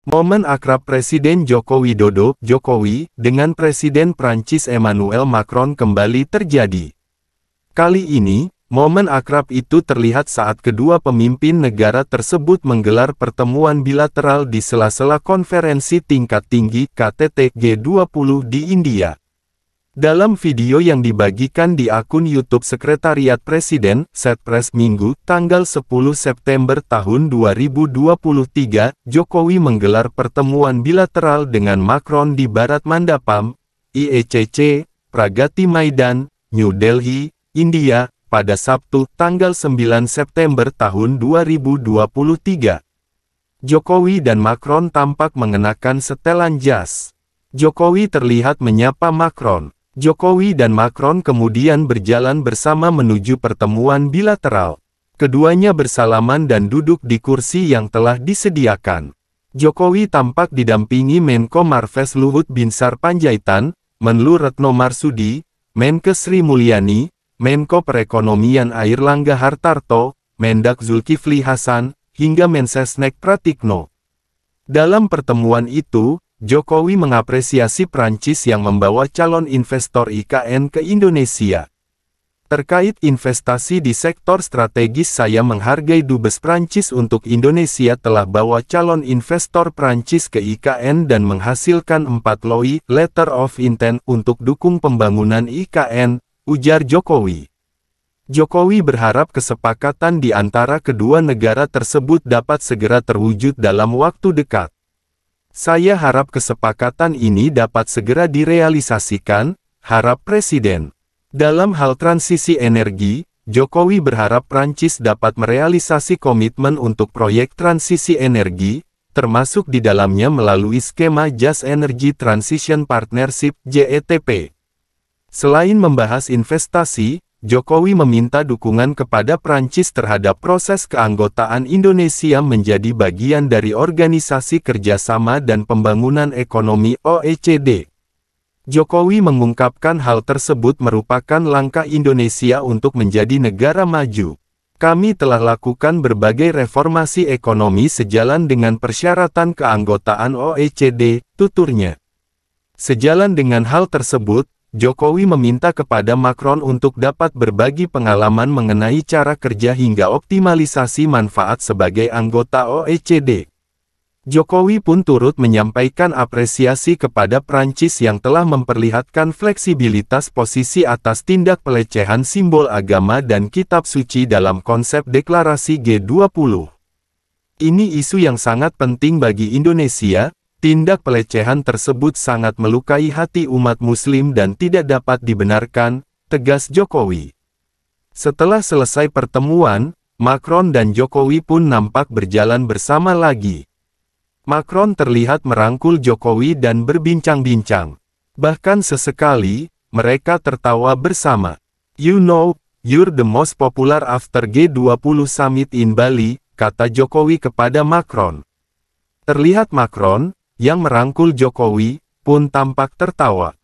Momen akrab Presiden Joko Widodo, Jokowi, dengan Presiden Prancis Emmanuel Macron kembali terjadi. Kali ini, momen akrab itu terlihat saat kedua pemimpin negara tersebut menggelar pertemuan bilateral di sela-sela konferensi tingkat tinggi KTT G20 di India. Dalam video yang dibagikan di akun YouTube Sekretariat Presiden, Setpres Minggu, tanggal 10 September tahun 2023, Jokowi menggelar pertemuan bilateral dengan Macron di Bharat Mandapam, IECC, Pragati Maidan, New Delhi, India, pada Sabtu, tanggal 9 September tahun 2023. Jokowi dan Macron tampak mengenakan setelan jas. Jokowi terlihat menyapa Macron. Jokowi dan Macron kemudian berjalan bersama menuju pertemuan bilateral. Keduanya bersalaman dan duduk di kursi yang telah disediakan. Jokowi tampak didampingi Menko Marves Luhut Binsar Panjaitan, Menlu Retno Marsudi, Menkes Sri Mulyani, Menko Perekonomian Airlangga Hartarto, Mendak Zulkifli Hasan, hingga Mensesnek Pratikno. Dalam pertemuan itu, Jokowi mengapresiasi Prancis yang membawa calon investor IKN ke Indonesia. Terkait investasi di sektor strategis, saya menghargai Dubes Prancis untuk Indonesia telah bawa calon investor Prancis ke IKN dan menghasilkan 4 LOI, Letter of Intent, untuk dukung pembangunan IKN, ujar Jokowi. Jokowi berharap kesepakatan di antara kedua negara tersebut dapat segera terwujud dalam waktu dekat. Saya harap kesepakatan ini dapat segera direalisasikan, harap Presiden. Dalam hal transisi energi, Jokowi berharap Prancis dapat merealisasi komitmen untuk proyek transisi energi, termasuk di dalamnya melalui skema Just Energy Transition Partnership (JETP). Selain membahas investasi, Jokowi meminta dukungan kepada Prancis terhadap proses keanggotaan Indonesia menjadi bagian dari Organisasi Kerjasama dan Pembangunan Ekonomi (OECD). Jokowi mengungkapkan hal tersebut merupakan langkah Indonesia untuk menjadi negara maju. Kami telah lakukan berbagai reformasi ekonomi sejalan dengan persyaratan keanggotaan OECD, tuturnya. Sejalan dengan hal tersebut, Jokowi meminta kepada Macron untuk dapat berbagi pengalaman mengenai cara kerja hingga optimalisasi manfaat sebagai anggota OECD. Jokowi pun turut menyampaikan apresiasi kepada Prancis yang telah memperlihatkan fleksibilitas posisi atas tindak pelecehan simbol agama dan kitab suci dalam konsep deklarasi G20. Ini isu yang sangat penting bagi Indonesia. Tindak pelecehan tersebut sangat melukai hati umat Muslim dan tidak dapat dibenarkan, tegas Jokowi. Setelah selesai pertemuan, Macron dan Jokowi pun nampak berjalan bersama lagi. Macron terlihat merangkul Jokowi dan berbincang-bincang. Bahkan sesekali, mereka tertawa bersama. "You know, you're the most popular after G20 Summit in Bali," kata Jokowi kepada Macron. Terlihat Macron, yang merangkul Jokowi, pun tampak tertawa.